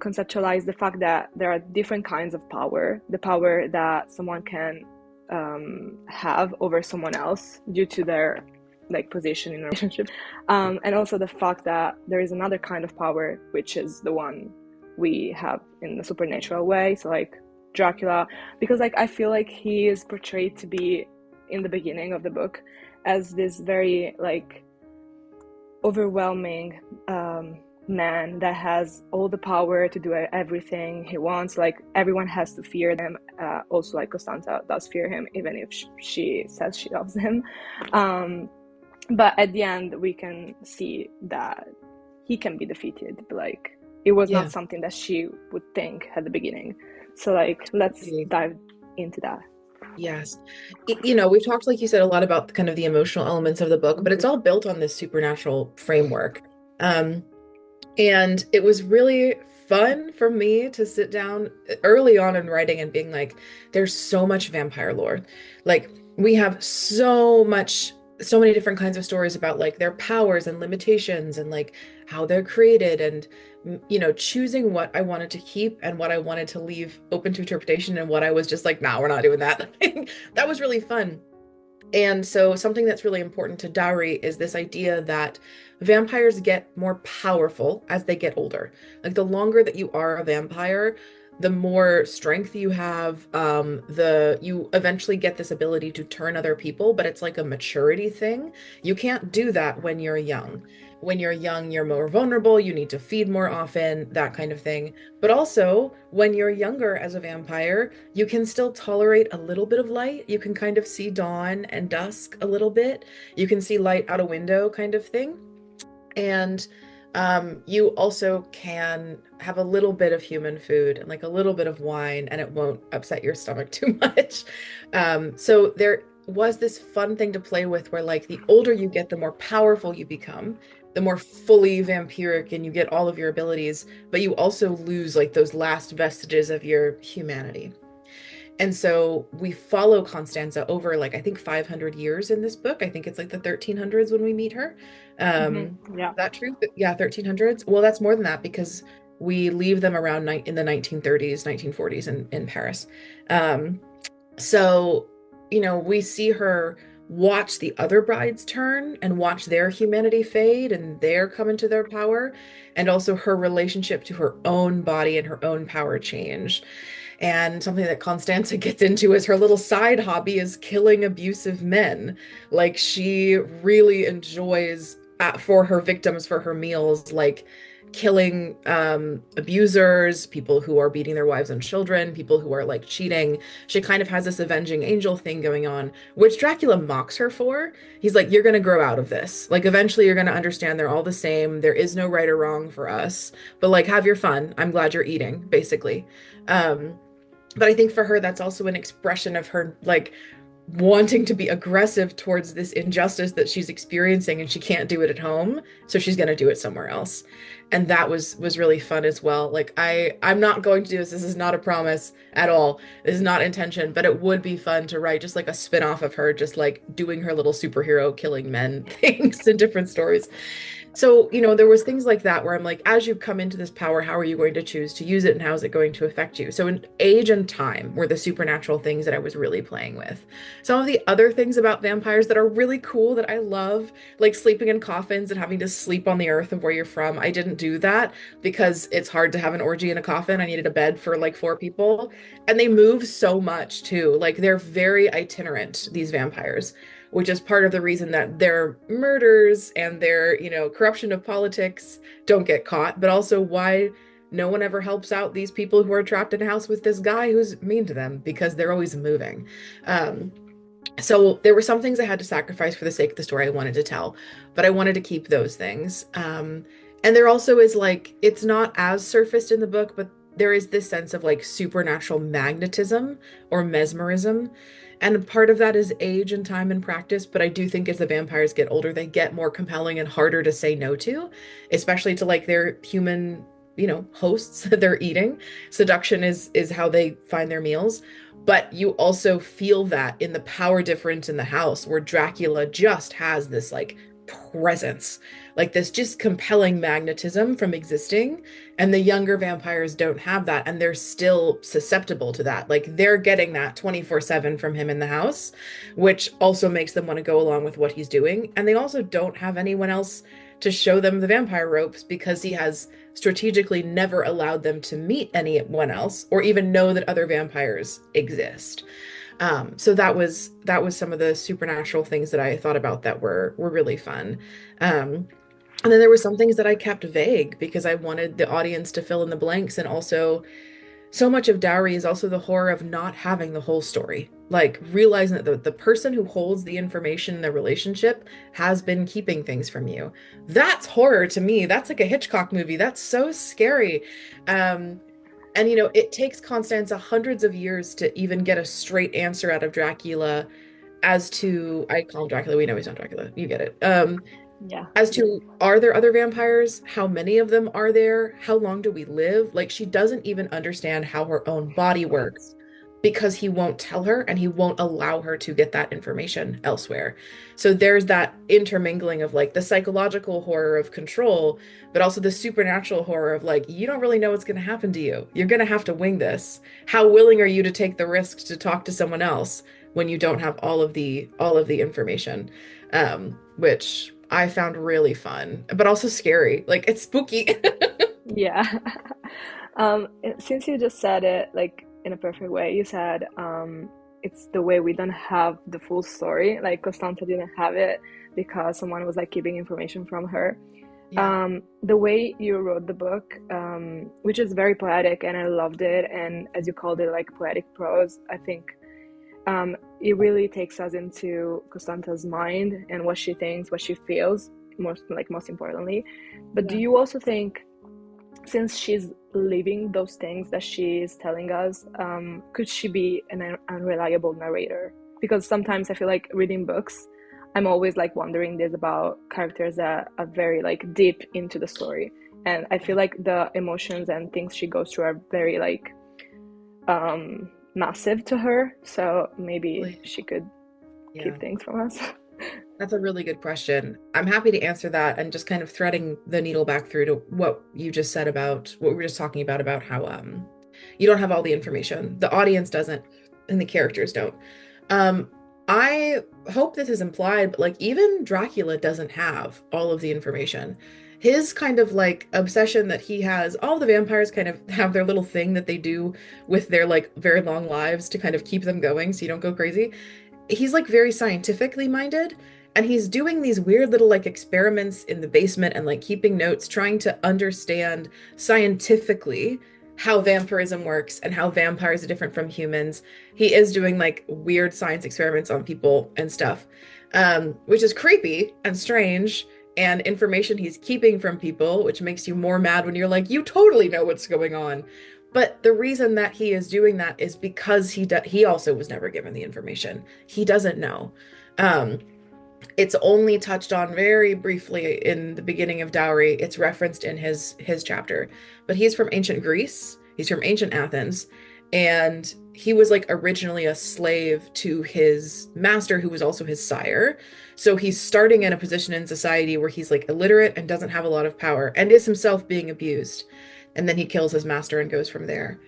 conceptualize the fact that there are different kinds of power. The power that someone can have over someone else due to their like position in a relationship, and also the fact that there is another kind of power, which is the one we have in the supernatural way. So like Dracula, because like I feel like he is portrayed to be in the beginning of the book as this very like overwhelming man that has all the power to do everything he wants. Like everyone has to fear him. Also, like Costanza does fear him, even if she says she loves him. But at the end, we can see that he can be defeated. But like it was Yeah. not something that she would think at the beginning. So like let's dive into that. Yes. We've talked, like you said, a lot about kind of the emotional elements of the book, but it's all built on this supernatural framework. Um, and it was really fun for me to sit down early on in writing and being like, there's so much vampire lore. Like, we have so many different kinds of stories about like their powers and limitations and like how they're created and choosing what I wanted to keep and what I wanted to leave open to interpretation and what I was just like, nah, we're not doing that. That was really fun. And so, something that's really important to Dowry is this idea that vampires get more powerful as they get older. Like, the longer that you are a vampire, the more strength you have, you eventually get this ability to turn other people, but it's like a maturity thing. You can't do that when you're young. When you're young, you're more vulnerable, you need to feed more often, that kind of thing. But also, when you're younger as a vampire, you can still tolerate a little bit of light. You can kind of see dawn and dusk a little bit. You can see light out a window, kind of thing. And you also can have a little bit of human food and like a little bit of wine, and it won't upset your stomach too much. So there was this fun thing to play with where, like, the older you get, the more powerful you become, the more fully vampiric, and you get all of your abilities, but you also lose like those last vestiges of your humanity. And so we follow Constanza over like I think 500 years in this book. I think it's like the 1300s when we meet her. Yeah. Is that true? Yeah, 1300s. Well, that's more than that because we leave them around in the 1930s, 1940s in Paris. Um, so, we see her watch the other brides turn and watch their humanity fade and their come into their power, and also her relationship to her own body and her own power change. And something that Constanza gets into is her little side hobby is killing abusive men. Like, she really enjoys for her victims, for her meals, like killing abusers, people who are beating their wives and children, people who are like cheating. She kind of has this avenging angel thing going on, which Dracula mocks her for. He's like, you're going to grow out of this. Like, eventually you're going to understand they're all the same. There is no right or wrong for us, but like, have your fun. I'm glad you're eating, basically. Um, but I think for her, that's also an expression of her like wanting to be aggressive towards this injustice that she's experiencing, and she can't do it at home, so she's going to do it somewhere else. And that was really fun as well. Like, I'm not going to do this. This is not a promise at all. This is not intention, but it would be fun to write just like a spin-off of her just like doing her little superhero killing men things in different stories. So, there was things like that where I'm like, as you come into this power, how are you going to choose to use it and how is it going to affect you? So, in age and time were the supernatural things that I was really playing with. Some of the other things about vampires that are really cool that I love, like sleeping in coffins and having to sleep on the earth of where you're from. I didn't do that because it's hard to have an orgy in a coffin. I needed a bed for like four people. And they move so much too. Like, they're very itinerant, these vampires, which is part of the reason that their murders and their, corruption of politics don't get caught, but also why no one ever helps out these people who are trapped in a house with this guy who's mean to them because they're always moving. Um, so there were some things I had to sacrifice for the sake of the story I wanted to tell, but I wanted to keep those things. And there also is like, it's not as surfaced in the book, but there is this sense of like supernatural magnetism or mesmerism. And part of that is age and time and practice, but I do think as the vampires get older, they get more compelling and harder to say no to, especially to like their human, hosts that they're eating. Seduction is how they find their meals. But you also feel that in the power difference in the house where Dracula just has this like presence, like this just compelling magnetism from existing. And the younger vampires don't have that, and they're still susceptible to that. Like they're getting that 24/7 from him in the house, which also makes them want to go along with what he's doing. And they also don't have anyone else to show them the vampire ropes because he has strategically never allowed them to meet anyone else or even know that other vampires exist. So that was some of the supernatural things that I thought about that were really fun. And then there were some things that I kept vague because I wanted the audience to fill in the blanks, and also so much of Dowry is also the horror of not having the whole story. Like realizing that the person who holds the information in the relationship has been keeping things from you. That's horror to me. That's like a Hitchcock movie. That's so scary. Um, and it takes Constanza hundreds of years to even get a straight answer out of Dracula as to, I call him Dracula, we know he's not Dracula. You get it. Yeah. As to, are there other vampires? How many of them are there? How long do we live? Like, she doesn't even understand how her own body works because he won't tell her and he won't allow her to get that information elsewhere. So there's that intermingling of like the psychological horror of control, but also the supernatural horror of like, you don't really know what's going to happen to you. You're going to have to wing this. How willing are you to take the risk to talk to someone else when you don't have all of the information? Which I found really fun, but also scary. Like it's spooky. Yeah. Since you just said it like in a perfect way, you said it's the way we don't have the full story. Like Costanza didn't have it because someone was like keeping information from her. Yeah. The way you wrote the book, which is very poetic, and I loved it, and as you called it, like poetic prose, I think it really takes us into Costanza's mind and what she thinks, what she feels, most importantly. But do Yeah. you also think, since she's living those things that she's telling us, could she be an unreliable narrator? Because sometimes I feel like reading books, I'm always like wondering this about characters that are very like deep into the story, and I feel like the emotions and things she goes through are very like massive to her. So maybe Really. she could Yeah. keep things from us. That's a really good question. I'm happy to answer that, and just kind of threading the needle back through to what you just said about what we were just talking about how you don't have all the information. The audience doesn't and the characters don't. Um I hope this is implied, but like even Dracula doesn't have all of the information. His kind of like obsession that he has, all the vampires kind of have their little thing that they do with their like very long lives to kind of keep them going so you don't go crazy. He's like very scientifically minded, and he's doing these weird little like experiments in the basement and like keeping notes trying to understand scientifically how vampirism works and how vampires are different from humans. He is doing like weird science experiments on people and stuff, which is creepy and strange, and information he's keeping from people, which makes you more mad when you're like, you totally know what's going on. But the reason that he is doing that is because he also was never given the information. He doesn't know. Um, it's only touched on very briefly in the beginning of Dowry. It's referenced in his chapter, but he's from ancient Greece. He's from ancient Athens, and he was like originally a slave to his master, who was also his sire. So he's starting in a position in society where he's like illiterate and doesn't have a lot of power and is himself being abused. And then he kills his master and goes from there.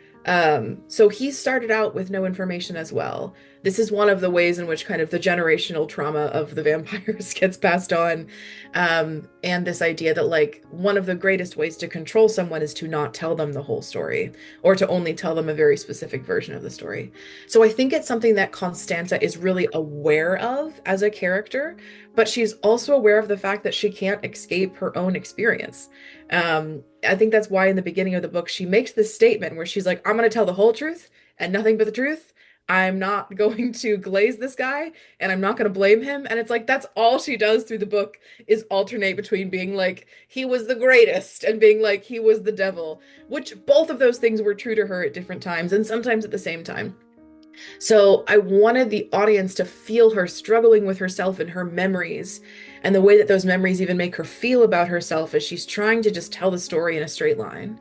So he started out with no information as well. This is one of the ways in which kind of the generational trauma of the vampires gets passed on. And this idea that like one of the greatest ways to control someone is to not tell them the whole story, or to only tell them a very specific version of the story. So I think it's something that Constanza is really aware of as a character, but she's also aware of the fact that she can't escape her own experience. I think that's why in the beginning of the book she makes this statement where she's like, I'm going to tell the whole truth and nothing but the truth. I'm not going to glaze this guy, and I'm not going to blame him. And it's like that's all she does through the book is alternate between being like he was the greatest and being like he was the devil, which both of those things were true to her at different times and sometimes at the same time. So I wanted the audience to feel her struggling with herself and her memories, and the way that those memories even make her feel about herself as she's trying to just tell the story in a straight line.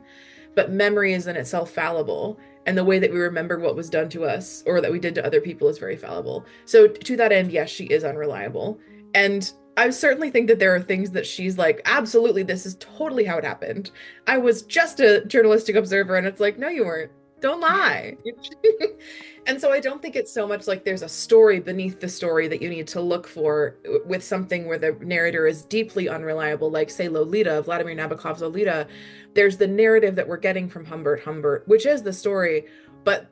But memory is in itself fallible, and the way that we remember what was done to us or that we did to other people is very fallible. So to that end, yes, she is unreliable. And I certainly think that there are things that she's like, absolutely, this is totally how it happened. I was just a journalistic observer. And it's like, no, you weren't. Don't lie. And so I don't think it's so much like there's a story beneath the story that you need to look for with something where the narrator is deeply unreliable, like, say, Lolita, Vladimir Nabokov's Lolita. There's the narrative that we're getting from Humbert Humbert, which is the story, but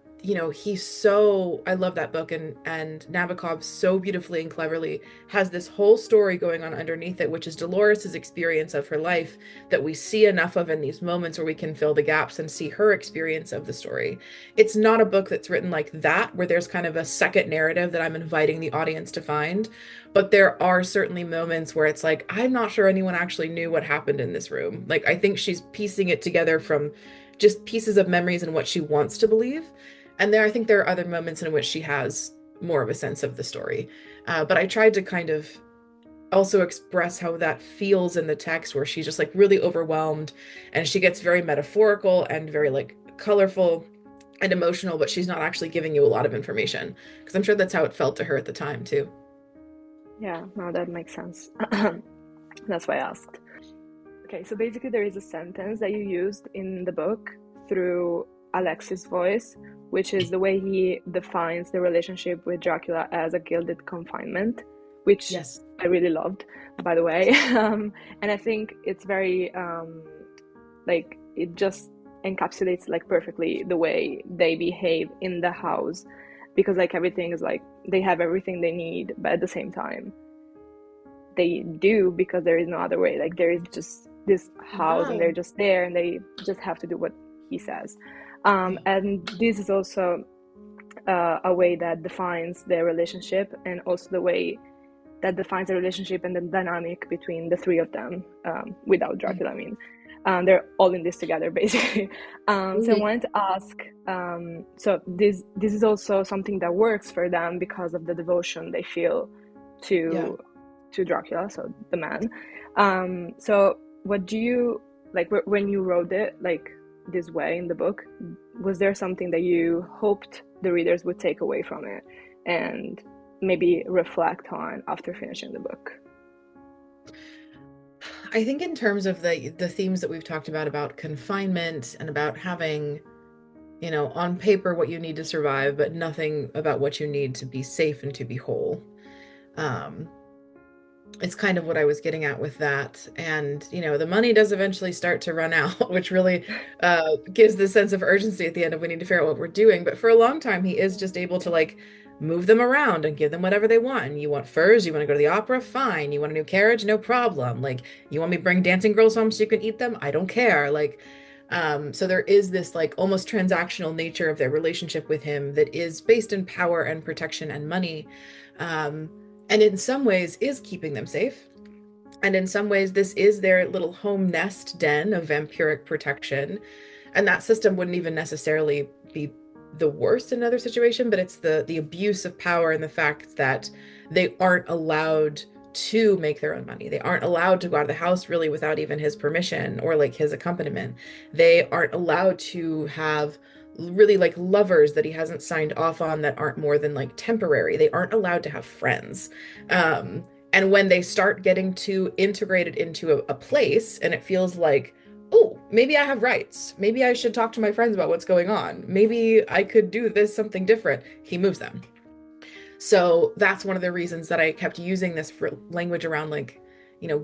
he's so, I love that book, and Nabokov so beautifully and cleverly has this whole story going on underneath it, which is Dolores's experience of her life that we see enough of in these moments where we can fill the gaps and see her experience of the story. It's not a book that's written like that, where there's kind of a second narrative that I'm inviting the audience to find. But there are certainly moments where it's like, I'm not sure anyone actually knew what happened in this room. Like, I think she's piecing it together from just pieces of memories and what she wants to believe. And I think there are other moments in which she has more of a sense of the story. But I tried to kind of also express how that feels in the text, where she's just like really overwhelmed and she gets very metaphorical and very like colorful and emotional, but she's not actually giving you a lot of information. Because I'm sure that's how it felt to her at the time, too. Yeah, no, that makes sense. That's why I asked. Okay, so basically there is a sentence that you used in the book through Alexis' voice, which is the way he defines the relationship with Dracula as a gilded confinement, which Yes. I really loved, by the way. And I think it's very, like, it just encapsulates like perfectly the way they behave in the house, because like everything is like, they have everything they need, but at the same time, they do because there is no other way. Like there is just this house and they're Wow. just there and they just have to do what he says. Right. And this is also a way that defines their relationship, and also the way that defines the relationship and the dynamic between the three of them, without Dracula, I mean. They're all in this together, basically. So I Mhm. wanted to ask, so this is also something that works for them because of the devotion they feel Yeah. to Dracula, so the man. So what do you like when you wrote it like this way in the book? Was there something that you hoped the readers would take away from it and maybe reflect on after finishing the book? I think in terms of the themes that we've talked about confinement and about having, on paper what you need to survive, but nothing about what you need to be safe and to be whole. Um, it's kind of what I was getting at with that. And, the money does eventually start to run out, which really gives the sense of urgency at the end of we need to figure out what we're doing. But for a long time, he is just able to like move them around and give them whatever they want. And you want furs? You want to go to the opera? Fine. You want a new carriage? No problem. Like, you want me to bring dancing girls home so you can eat them? I don't care. Like, so there is this like almost transactional nature of their relationship with him that is based in power and protection and money. Um, and in some ways is keeping them safe. And in some ways, this is their little home nest den of vampiric protection. And that system wouldn't even necessarily be the worst in another situation, but it's the abuse of power and the fact that they aren't allowed to make their own money. They aren't allowed to go out of the house really without even his permission or like his accompaniment. They aren't allowed to have really like lovers that he hasn't signed off on that aren't more than like temporary. They aren't allowed to have friends. Um, and when they start getting too integrated into a place and it feels like, oh, maybe I have rights. Maybe I should talk to my friends about what's going on. Maybe I could do this something different. He moves them. So that's one of the reasons that I kept using this for language around like,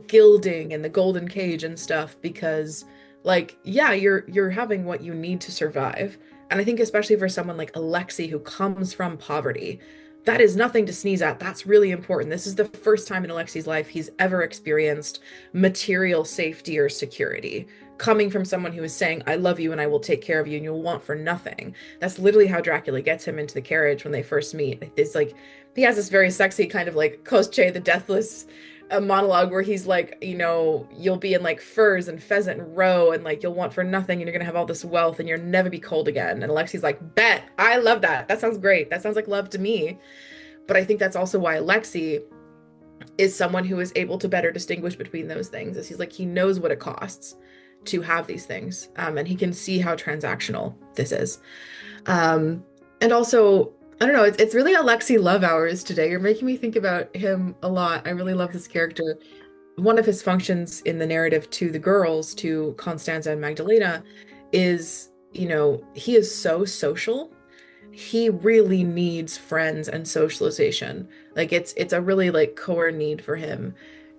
gilding and the golden cage and stuff because like, yeah, you're having what you need to survive. And I think especially for someone like Alexei who comes from poverty, that is nothing to sneeze at. That's really important. This is the first time in Alexei's life he's ever experienced material safety or security. Coming from someone who is saying, I love you and I will take care of you and you'll want for nothing. That's literally how Dracula gets him into the carriage when they first meet. It's like he has this very sexy kind of like Koschei the Deathless monologue where he's like, you'll be in like furs and pheasant and roe and like you'll want for nothing and you're gonna have all this wealth and you'll never be cold again. And Alexi's like, bet, I love that. That sounds great. That sounds like love to me. But I think that's also why Alexei is someone who is able to better distinguish between those things. Is he's like he knows what it costs to have these things, and he can see how transactional this is. And also, I don't know, it's really Alexei love hours today. You're making me think about him a lot. I really love this character. One of his functions in the narrative to the girls, to Constanza and Magdalena, is, he is so social. He really needs friends and socialization. Like it's a really like core need for him.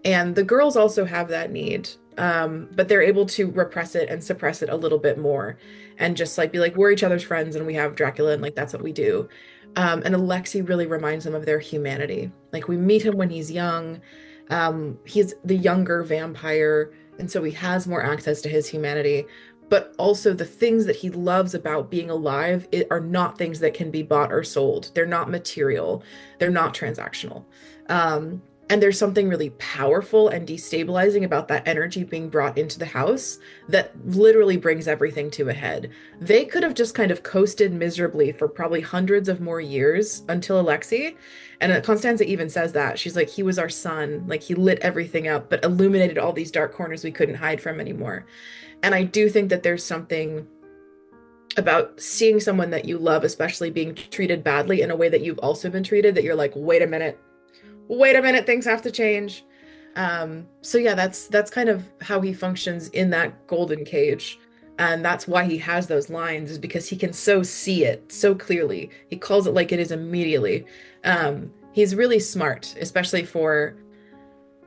And the girls also have that need. But they're able to repress it and suppress it a little bit more and just like be like, we're each other's friends and we have Dracula and like that's what we do. And Alexei really reminds them of their humanity. Like we meet him when he's young. He's the younger vampire, and so he has more access to his humanity, but also the things that he loves about being alive are not things that can be bought or sold. They're not material. They're not transactional. And there's something really powerful and destabilizing about that energy being brought into the house that literally brings everything to a head. They could have just kind of coasted miserably for probably hundreds of more years until Alexei. And Constanza even says that. She's like, he was our sun. Like, he lit everything up, but illuminated all these dark corners we couldn't hide from anymore. And I do think that there's something about seeing someone that you love, especially being treated badly in a way that you've also been treated, that you're like, wait a minute, things have to change. So yeah, that's kind of how he functions in that golden cage. And that's why he has those lines, is because he can so see it so clearly. He calls it like it is immediately. He's really smart, especially for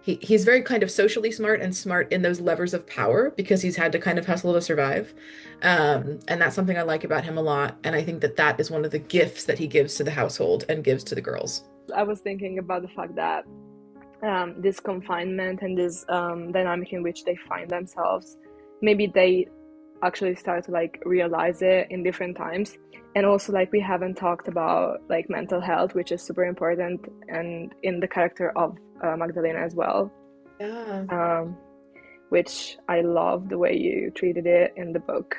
he's very kind of socially smart and smart in those levers of power because he's had to kind of hustle to survive. And that's something I like about him a lot. And I think that that is one of the gifts that he gives to the household and gives to the girls. I was thinking about the fact that this confinement and this dynamic in which they find themselves, maybe they actually start to like realize it in different times. And also, like, we haven't talked about like mental health, which is super important, and in the character of Magdalena as well, Yeah. um, which I love the way you treated it in the book.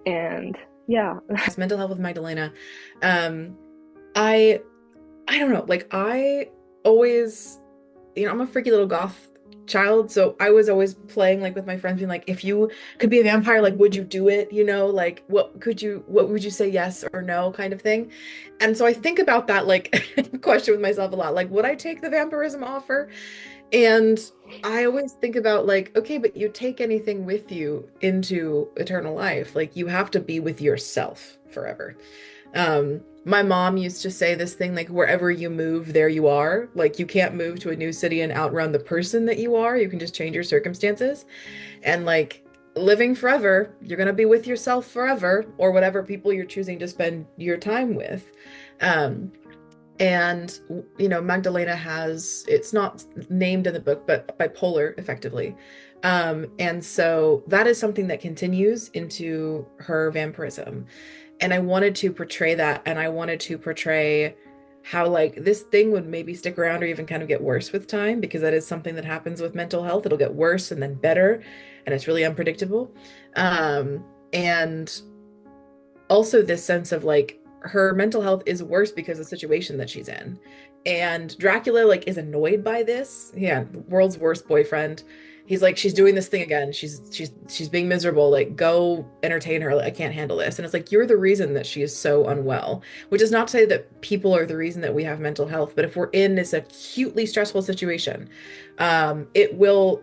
And yeah. Mental health with Magdalena. Um, I I don't know. Like I always, I'm a freaky little goth child, so I was always playing like with my friends, being like, if you could be a vampire, like, would you do it? Like, what would you say, yes or no, kind of thing. And so I think about that like question with myself a lot, like, would I take the vampirism offer? And I always think about like, okay, but you take anything with you into eternal life, like you have to be with yourself forever. My mom used to say this thing like, wherever you move, there you are. Like, you can't move to a new city and outrun the person that you are. You can just change your circumstances. And like, living forever, you're going to be with yourself forever, or whatever people you're choosing to spend your time with. Um, and, Magdalena has, it's not named in the book, but bipolar, effectively. And so that is something that continues into her vampirism. And I wanted to portray that, and I wanted to portray how like this thing would maybe stick around or even kind of get worse with time, because that is something that happens with mental health. It'll get worse and then better, and it's really unpredictable. And also this sense of like her mental health is worse because of the situation that she's in. And Dracula like is annoyed by this. Yeah, world's worst boyfriend. He's like, she's doing this thing again. She's being miserable. Like, go entertain her. Like, I can't handle this. And it's like, you're the reason that she is so unwell. Which is not to say that people are the reason that we have mental health, but if we're in this acutely stressful situation, it will,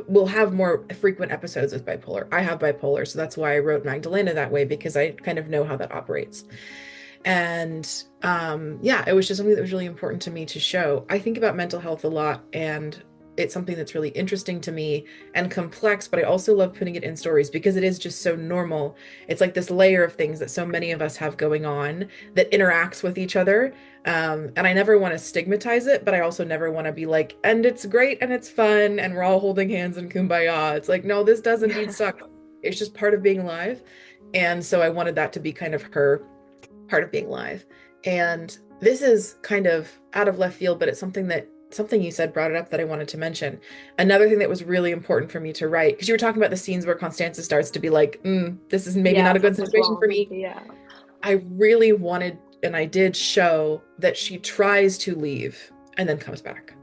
we'll have more frequent episodes with bipolar. I have bipolar, so that's why I wrote Magdalena that way, because I kind of know how that operates. And yeah, it was just something that was really important to me to show. I think about mental health a lot, and it's something that's really interesting to me and complex, but I also love putting it in stories because it is just so normal. It's like this layer of things that so many of us have going on that interacts with each other. And I never want to stigmatize it, but I also never want to be like, and it's great and it's fun and we're all holding hands and kumbaya. It's like, no, this does indeed suck. It's just part of being alive. And so I wanted that to be kind of her part of being live. And this is kind of out of left field, but it's something you said brought it up that I wanted to mention. Another thing that was really important for me to write, because you were talking about the scenes where Constanza starts to be like, this is maybe Yeah, not a good something's situation for wrong. me. Yeah. I really wanted, and I did show that she tries to leave and then comes back.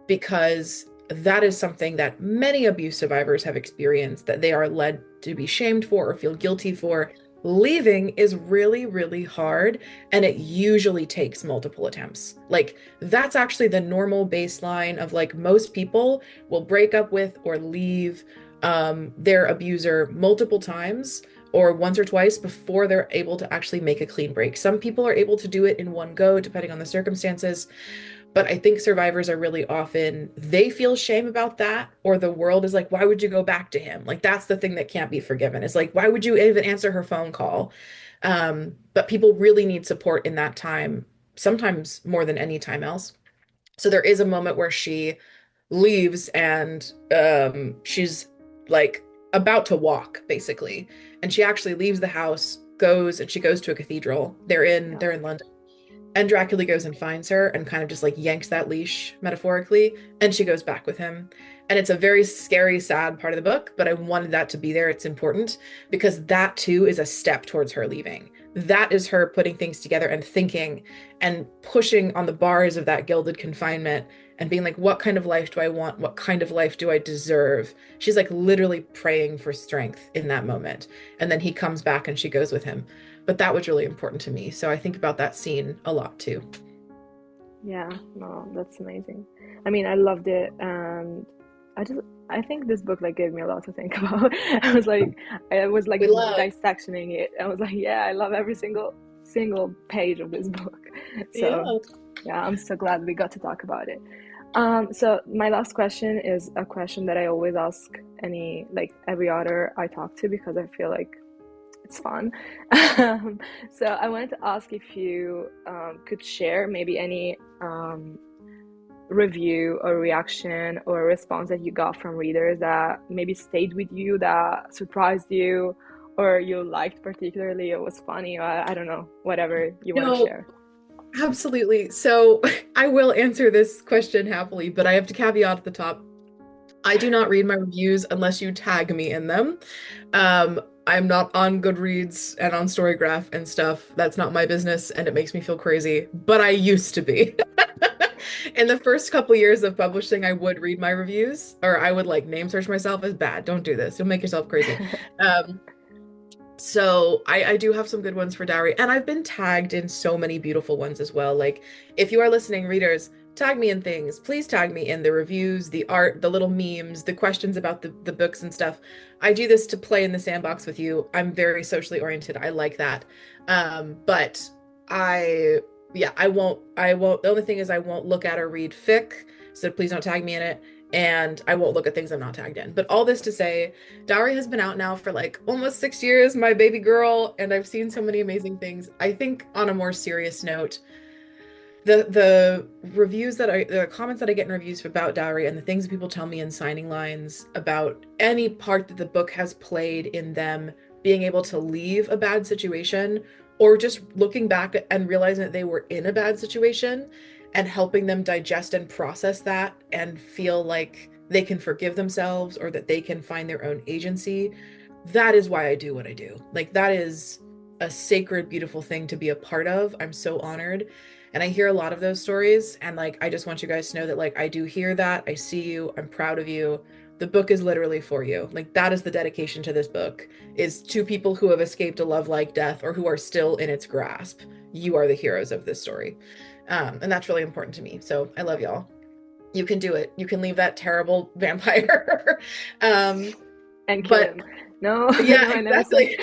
Because that is something that many abuse survivors have experienced, that they are led to be shamed for or feel guilty for, Leaving is really, really hard, and it usually takes multiple attempts. Like, that's actually the normal baseline of like most people will break up with or leave their abuser multiple times or once or twice before they're able to actually make a clean break. Some people are able to do it in one go, depending on the circumstances. But I think survivors are really often, they feel shame about that, or the world is like, why would you go back to him? Like, that's the thing that can't be forgiven. It's like, why would you even answer her phone call? But people really need support in that time, sometimes more than any time else. So there is a moment where she leaves and she's like about to walk, basically. And she actually leaves the house, goes and she goes to a cathedral. Yeah. They're in London, and Dracula goes and finds her and kind of just like yanks that leash metaphorically, and she goes back with him. And it's a very scary, sad part of the book, but I wanted that to be there. It's important because that too is a step towards her leaving. That is her putting things together and thinking and pushing on the bars of that gilded confinement and being like, what kind of life do I want? What kind of life do I deserve? She's like literally praying for strength in that moment. And then he comes back and she goes with him. But that was really important to me. So I think about that scene a lot too. Yeah, no, that's amazing. I mean, I loved it, and I just I think this book like gave me a lot to think about. I was like We love, dissectioning it. I was like, yeah, I love every single page of this book. So yeah. yeah, I'm so glad we got to talk about it. So my last question is a question that I always ask every author I talk to because I feel like it's fun. So I wanted to ask if you could share maybe any review or reaction or response that you got from readers that maybe stayed with you, that surprised you, or you liked particularly, or was funny, or I don't know, whatever you want to No, share. absolutely. So I will answer this question happily, but I have to caveat at the top. I do not read my reviews unless you tag me in them. I'm not on Goodreads and on Storygraph and stuff. That's not my business, and it makes me feel crazy, but I used to be. In the first couple years of publishing, I would read my reviews, or I would like name search myself as bad. Don't do this. You'll make yourself crazy. Um, so I do have some good ones for Dowry, and I've been tagged in so many beautiful ones as well. Like, if you are listening, readers, tag me in things. Please tag me in the reviews, the art, the little memes, the questions about the books and stuff. I do this to play in the sandbox with you. I'm very socially oriented. I like that. But I, yeah, I won't. The only thing is I won't look at or read fic, so please don't tag me in it. And I won't look at things I'm not tagged in. But all this to say, Dowry has been out now for like almost 6 years, my baby girl, and I've seen so many amazing things. I think on a more serious note, the reviews the comments that I get in reviews about Dowry and the things that people tell me in signing lines about any part that the book has played in them being able to leave a bad situation or just looking back and realizing that they were in a bad situation and helping them digest and process that and feel like they can forgive themselves or that they can find their own agency. That is why I do what I do. Like, that is a sacred, beautiful thing to be a part of. I'm so honored. And I hear a lot of those stories. And like, I just want you guys to know that, like, I do hear that. I see you. I'm proud of you. The book is literally for you. Like, that is the dedication to this book, is to people who have escaped a love like death or who are still in its grasp. You are the heroes of this story. And that's really important to me. So I love y'all. You can do it. You can leave that terrible vampire. um, And kill but him. No, yeah, no, I never said.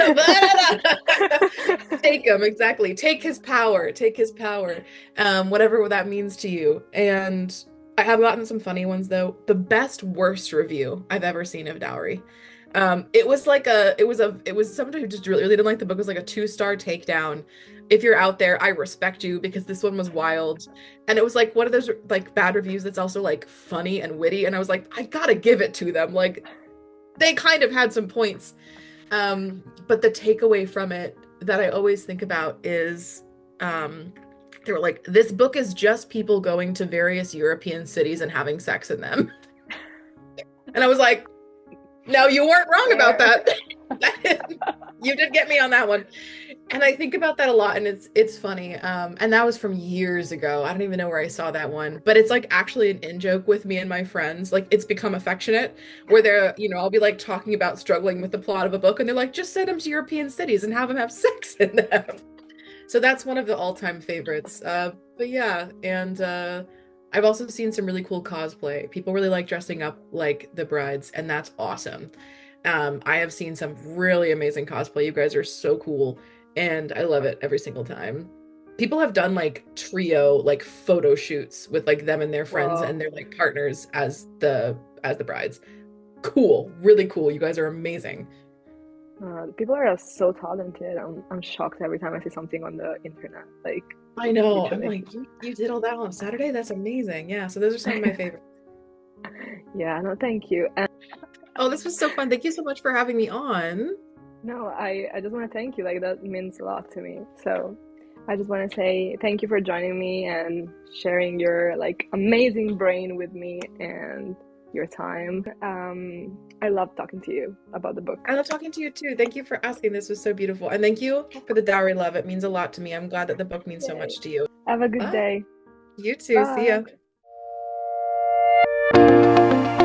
exactly. Take him, exactly. Take his power. Take his power. Whatever that means to you. And I have gotten some funny ones though. The best worst review I've ever seen of Dowry. It was like it was someone who just really, really didn't like the book. It was like a 2-star takedown. If you're out there, I respect you because this one was wild. And it was like one of those like bad reviews that's also like funny and witty. And I was like, I gotta give it to them. Like, they kind of had some points. But the takeaway from it that I always think about is they were like, this book is just people going to various European cities and having sex in them. And I was like, no, you weren't wrong about Fair. that. You did get me on that one. And I think about that a lot, and it's funny. And that was from years ago. I don't even know where I saw that one, but it's like actually an in joke with me and my friends. Like it's become affectionate, where they're, I'll be like talking about struggling with the plot of a book, and they're like, just send them to European cities and have them have sex in them. So that's one of the all-time favorites. But yeah, and I've also seen some really cool cosplay. People really like dressing up like the brides, and that's awesome. I have seen some really amazing cosplay. You guys are so cool, and I love it every single time. People have done like trio like photo shoots with like them and their friends Wow. and their like partners as the brides. Cool, really cool. You guys are amazing. People are so talented. I'm shocked every time I see something on the internet. Like, I know. I'm literally. like, you did all that on Saturday? That's amazing. Yeah, so those are some of my favorites. Yeah, no, thank you. And Oh, this was so fun. Thank you so much for having me on. no, I just want to thank you. Like, that means a lot to me. So I just want to say thank you for joining me and sharing your like amazing brain with me and your time. I love talking to you about the book. I love talking to you too. Thank you for asking. This was so beautiful. And thank you for the dowry love. It means a lot to me. I'm glad that the book means so Yay. much to you. Have a good Bye. day. You too. See Bye. ya.